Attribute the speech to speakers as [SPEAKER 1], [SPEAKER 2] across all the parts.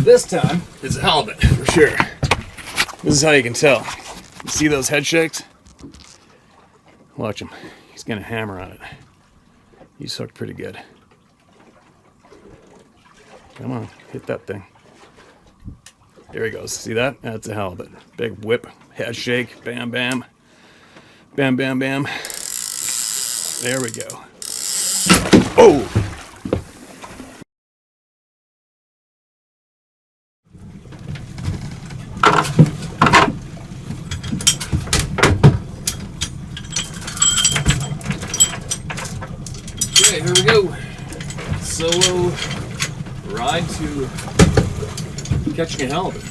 [SPEAKER 1] This time, it's a halibut, for sure. This is how you can tell. You see those head shakes? Watch him. He's gonna hammer on it. He's hooked pretty good. Come on, hit that thing. There he goes. See that? That's a halibut. Big whip, head shake, bam, bam. Bam, bam, bam. There we go. Oh! Okay, here we go. Solo ride to catching a halibut.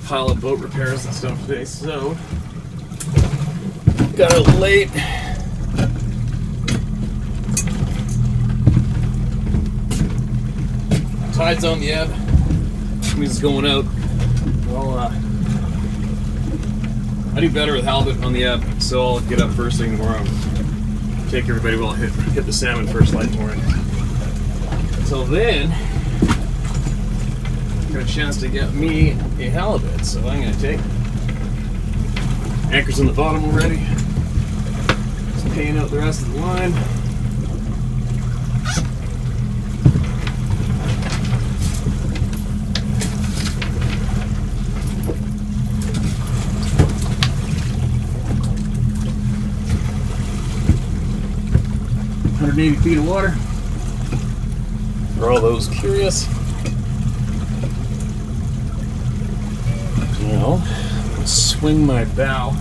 [SPEAKER 1] Pile of boat repairs and stuff today, so got out late. Tide's on the ebb. Means it's going out. Well, I do better with halibut on the ebb, so I'll get up first thing tomorrow. Take everybody while I hit the salmon first light tomorrow. Until then, got a chance to get me a halibut, so I'm going to take anchors on the bottom already. Just paying out the rest of the line. .180 feet of water. For all those curious. Now, I'll swing my bow,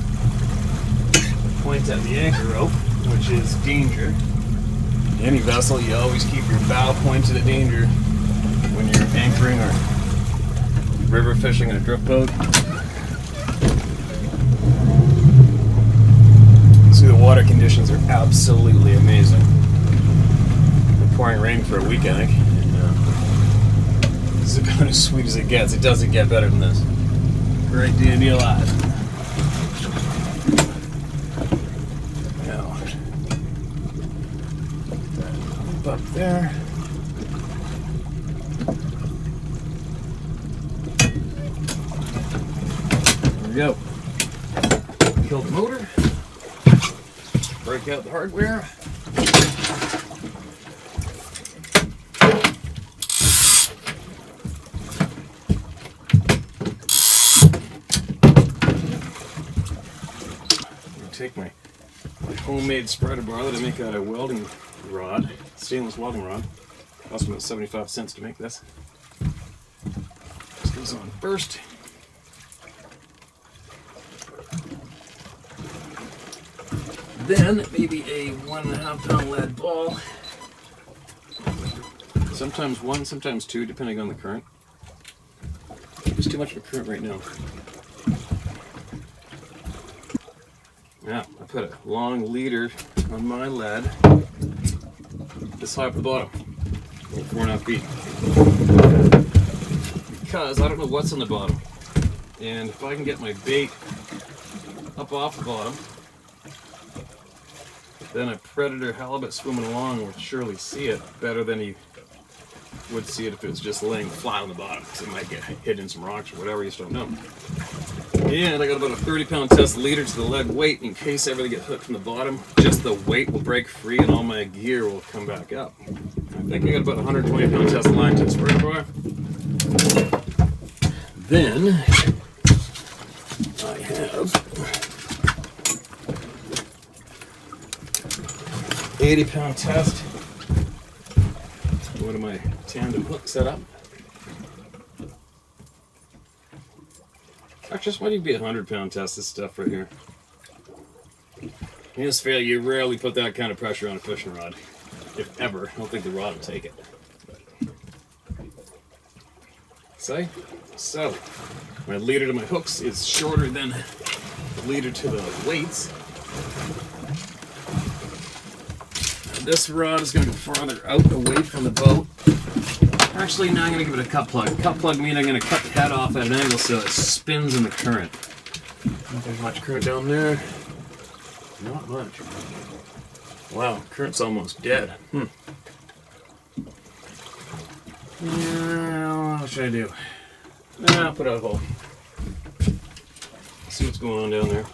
[SPEAKER 1] point at the anchor rope, which is danger. Any vessel, you always keep your bow pointed at danger when you're anchoring or river fishing in a drift boat. See, the water conditions are absolutely amazing. Been pouring rain for a week, I think. This is about as sweet as it gets. It doesn't get better than this. Great day to be alive. Now, up there. There we go. Kill the motor. Break out the hardware. Take my homemade spreader bar that I make out of welding rod, stainless welding rod. Cost me about 75 cents to make this. This goes on first. Then maybe a 1.5 pound lead ball. Sometimes one, sometimes two, depending on the current. There's too much of a current right now. Now, I put a long leader on my lead, this high up the bottom, about 4.5 feet. Because I don't know what's on the bottom. And if I can get my bait up off the bottom, then a predator halibut swimming along would surely see it better than he would see it if it was just laying flat on the bottom, because it might get hit in some rocks or whatever, you just don't know. And I got about a 30-pound test leader to the lead weight in case I ever get hooked from the bottom. Just the weight will break free and all my gear will come back up. I think I got about 120-pound test line to this reservoir. Then I have 80-pound test. One of my tandem hooks set up. Actually, this might even be a 100-pound test, this stuff right here. In this fail, you rarely put that kind of pressure on a fishing rod. If ever. I don't think the rod will take it. See? So, my leader to my hooks is shorter than the leader to the weights. And this rod is going to go farther out away from the boat. Actually, now I'm going to give it a cut plug. Cut plug means I'm going to cut the head off at an angle so it spins in the current. Not there's much current down there. Not much. Wow, current's almost dead. Yeah, what should I do? I'll put out a hole. See what's going on down there.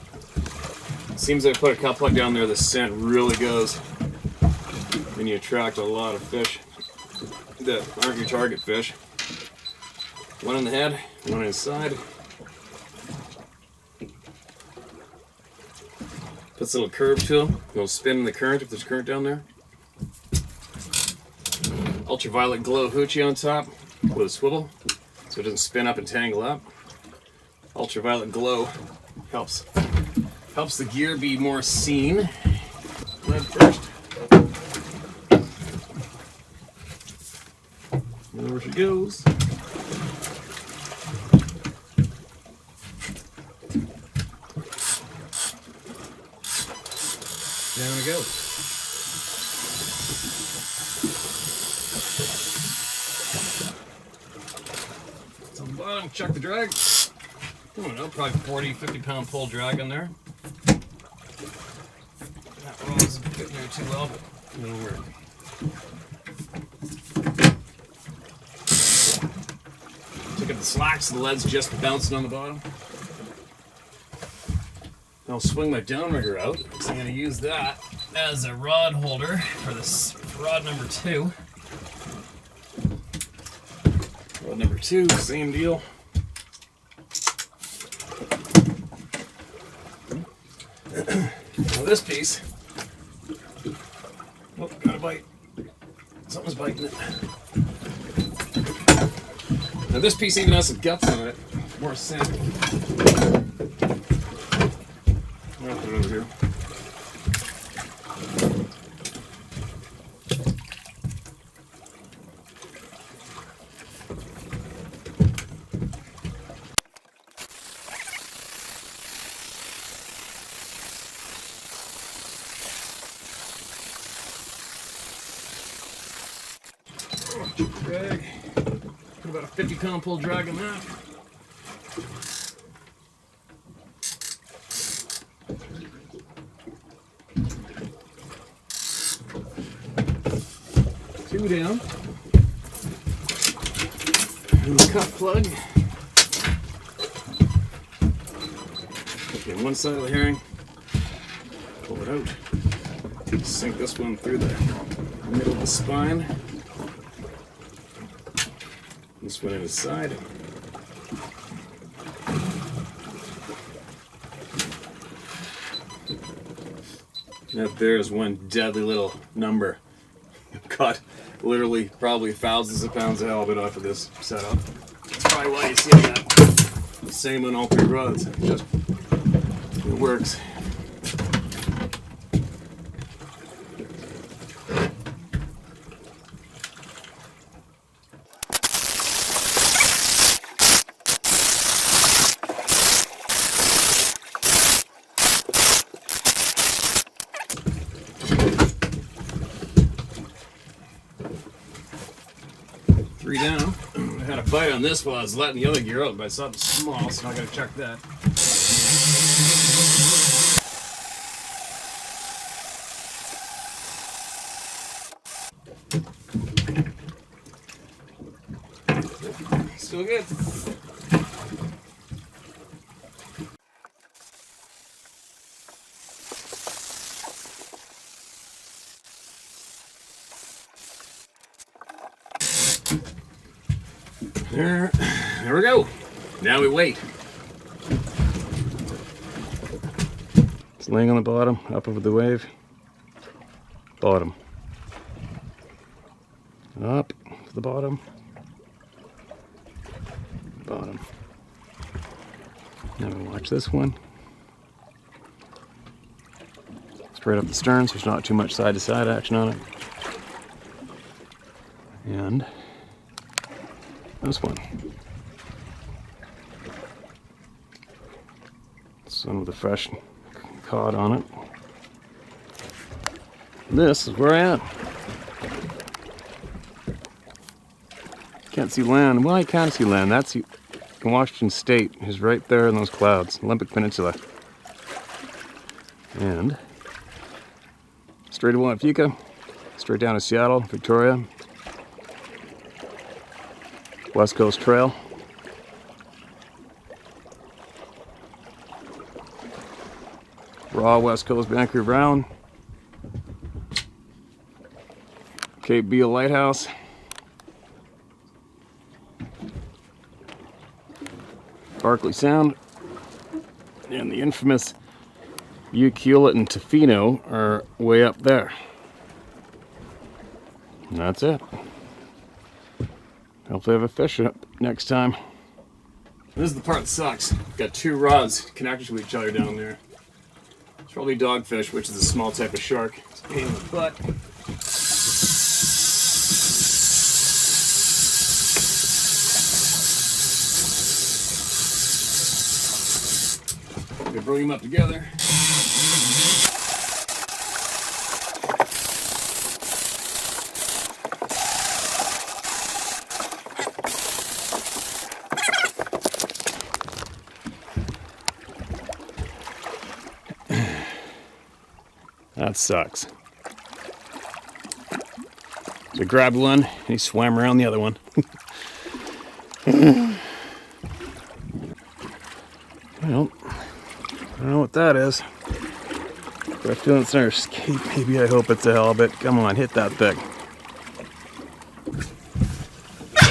[SPEAKER 1] It seems like I put a cut plug down there, the scent really goes. Then you attract a lot of fish that aren't your target fish. One in the head, one inside. Puts a little curve to them. It'll spin in the current if there's current down there. Ultraviolet glow hoochie on top with a swivel so it doesn't spin up and tangle up. Ultraviolet glow helps the gear be more seen. Lead first. And over she goes. Down it goes. It's on the bottom, check the drag. I don't know, probably 40, 50-pound pull drag on there. That roll isn't fitting there too well, but it'll work. Took up the slack so the lead's just bouncing on the bottom. I'll swing my downrigger out because I'm going to use that as a rod holder for this rod number 2. Rod number 2, same deal. Now this piece, oh, got a bite. Something's biting it. Now this piece even has some guts on it, more scent. I'll put it over here. Drag. Put about a 50-pound pull drag on that. Two down. And the cup plug. Okay, one side of the herring. Pull it out. Sink this one through the middle of the spine. This one in the side. That there is one deadly little number. Caught literally probably thousands of pounds of halibut off of this setup. That's probably why you see that. The same on all 3 rods. Just it works. Three down. I had a bite on this while I was letting the other gear out, but I saw it small, so I gotta check that. Still good. There we go. Now we wait. It's laying on the bottom, up over the wave. Bottom. Up to the bottom. Bottom. Now we watch this one. Straight up the stern, so there's not too much side to side action on it. And this one. This one with a fresh cod on it. This is where I am. Can't see land. Well, I can see land. That's Washington State is right there in those clouds. Olympic Peninsula. And straight to Wafuka, straight down to Seattle, Victoria. West Coast Trail. Raw West Coast Vancouver Island. Cape Beale Lighthouse. Barkley Sound. And the infamous Ucluelet and Tofino are way up there. And that's it. Hopefully I have a fish up next time. This is the part that sucks. Got two rods connected to each other down there. It's probably dogfish, which is a small type of shark. It's a pain in the butt. We bring them up together. That sucks. So I grabbed one and he swam around the other one. Well, I don't know what that is. But I feel it's our escape. Maybe I hope it's a halibut. Come on, hit that thing.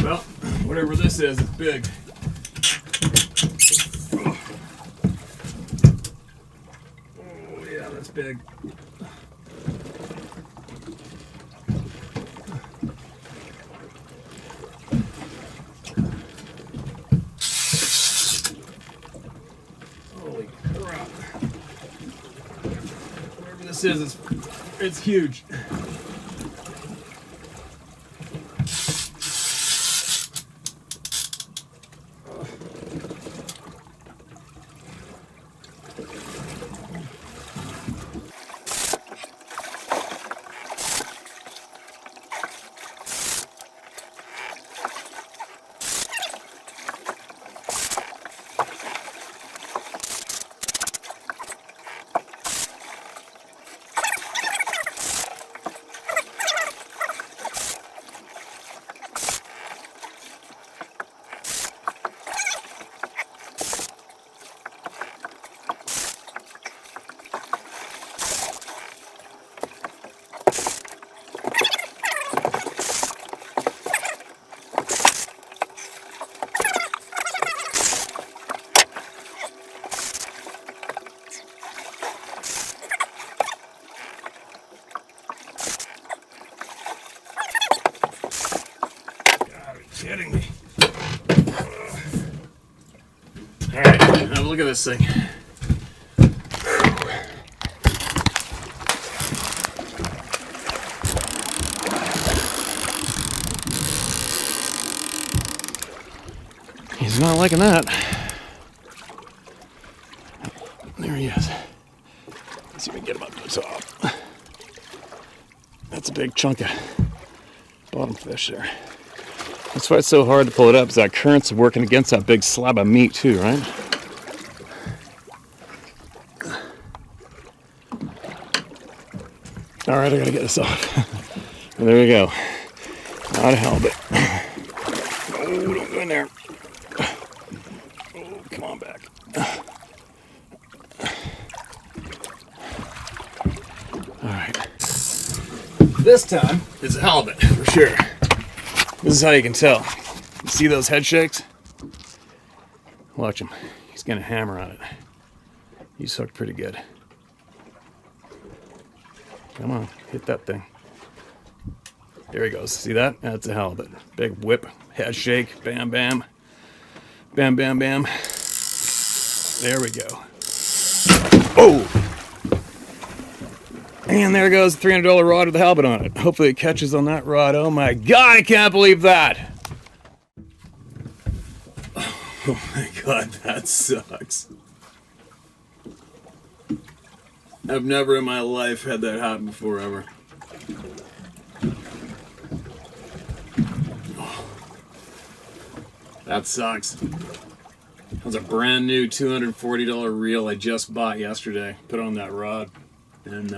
[SPEAKER 1] Well, whatever this is, it's big. Oh yeah, that's big. Holy crap. Whatever this is, it's huge. Kidding me. Alright, have a look at this thing. He's not liking that. There he is. Let's see if we can get him up to the top. That's a big chunk of bottom fish there. That's why it's so hard to pull it up, is that current's working against that big slab of meat too, right? Alright, I gotta get this off. There we go. Not a halibut. Oh, don't go in there. Oh, come on back. Alright. This time, it's a halibut, for sure. This is how you can tell. See those head shakes? Watch him. He's gonna hammer on it. He's hooked pretty good. Come on, hit that thing. There he goes. See that? That's a halibut. Big whip, head shake, bam, bam. Bam, bam, bam. There we go. Oh! And there goes the $300 rod with the halibut on it. Hopefully it catches on that rod. Oh my God, I can't believe that! Oh my God, that sucks. I've never in my life had that happen before, ever. Oh, that sucks. That was a brand new $240 reel I just bought yesterday. Put on that rod. And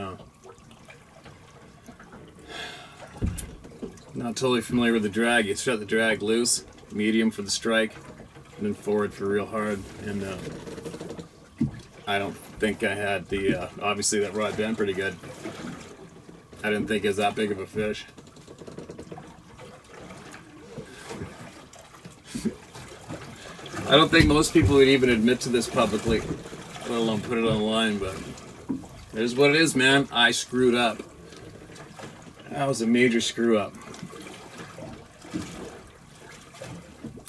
[SPEAKER 1] not totally familiar with the drag. You shut the drag loose, medium for the strike, and then forward for real hard. And I don't think I had the, obviously that rod bent pretty good. I didn't think it was that big of a fish. I don't think most people would even admit to this publicly, let alone put it online, but it is what it is, man. I screwed up. That was a major screw up.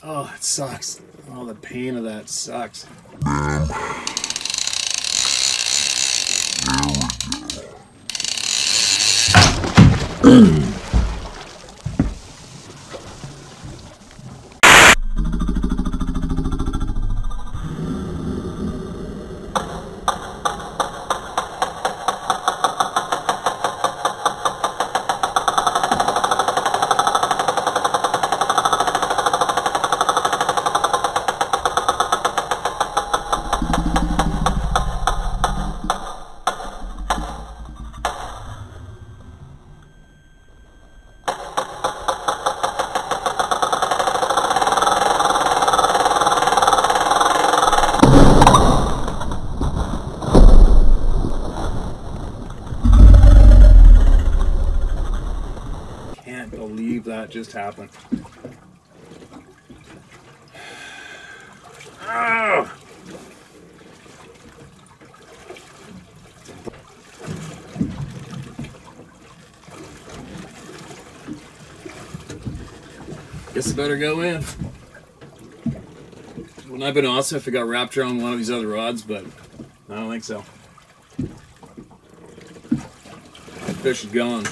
[SPEAKER 1] Oh, it sucks. Oh, the pain of that sucks. That just happened. Oh. Guess I better go in. Wouldn't have been awesome if it got wrapped around one of these other rods, but I don't think so. That fish is gone.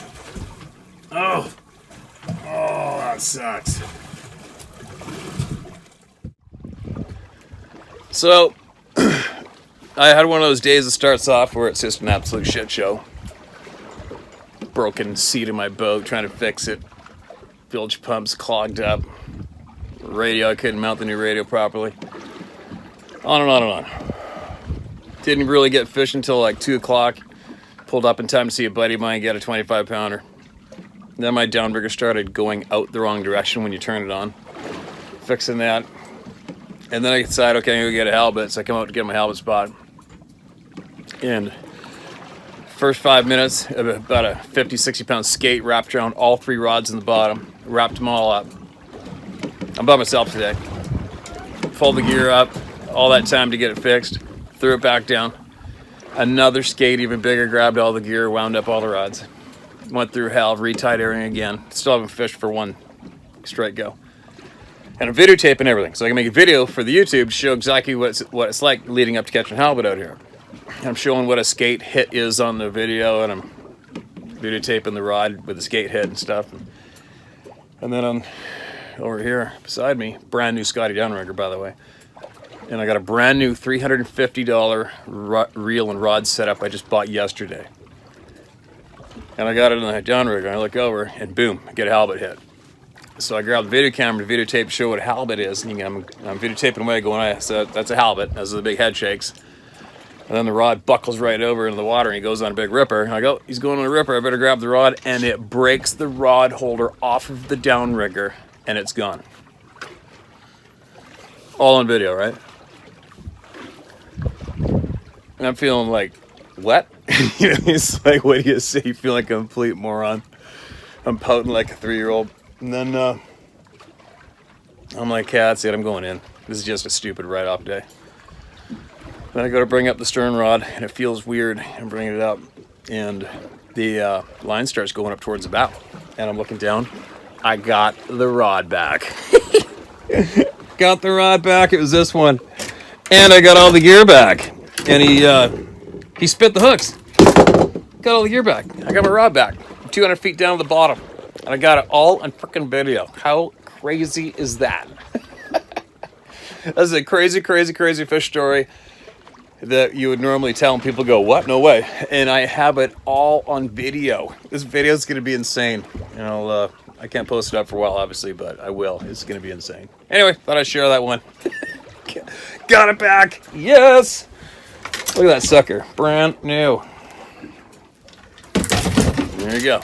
[SPEAKER 1] Oh! Oh, that sucks. So, I had one of those days that starts off where it's just an absolute shit show. Broken seat in my boat, trying to fix it. Bilge pumps clogged up. Radio, I couldn't mount the new radio properly. On and on and on. Didn't really get fishing until like 2 o'clock. Pulled up in time to see a buddy of mine get a 25-pounder. Then my downrigger started going out the wrong direction when you turn it on. Fixing that. And then I decided, okay, I'm gonna get a halibut. So I come out to get my halibut spot. And first 5 minutes, about a 50, 60-pound skate wrapped around all 3 rods in the bottom. Wrapped them all up. I'm by myself today. Pulled the gear up, all that time to get it fixed. Threw it back down. Another skate, even bigger, grabbed all the gear, wound up all the rods. Went through hell, retied everything again. Still haven't fished for 1 straight go. And I'm videotaping everything, so I can make a video for the YouTube to show exactly what it's like leading up to catching halibut out here. And I'm showing what a skate hit is on the video, and I'm videotaping the rod with the skate hit and stuff. And then I'm over here beside me, brand new Scotty downrigger, by the way. And I got a brand new $350 reel and rod setup I just bought yesterday. And I got it on the downrigger, and I look over, and boom, I get a halibut hit. So I grabbed the video camera to videotape to show what a halibut is. And I'm videotaping away going, so that's a halibut. Those are the big head shakes. And then the rod buckles right over into the water, and he goes on a big ripper. And I go, he's going on a ripper, I better grab the rod. And it breaks the rod holder off of the downrigger, and it's gone. All on video, right? And I'm feeling like, what? You know, it's like, what do you say? You feel like a complete moron. I'm pouting like a 3-year-old. And then I'm like, yeah, that's it, I'm going in. This is just a stupid write-off day. Then I go to bring up the stern rod, and it feels weird. I'm bringing it up, and the line starts going up towards the bow. And I'm looking down. I got the rod back. Got the rod back. It was this one. And I got all the gear back. And he spit the hooks. Got all the gear back. I got my rod back. 200 feet down to the bottom. And I got it all on freaking video. How crazy is that? That's a crazy, crazy, crazy fish story that you would normally tell and people go, what? No way. And I have it all on video. This video is going to be insane. And I can't post it up for a while, obviously, but I will. It's going to be insane. Anyway, thought I'd share that one. Got it back. Yes. Look at that sucker. Brand new. There you go.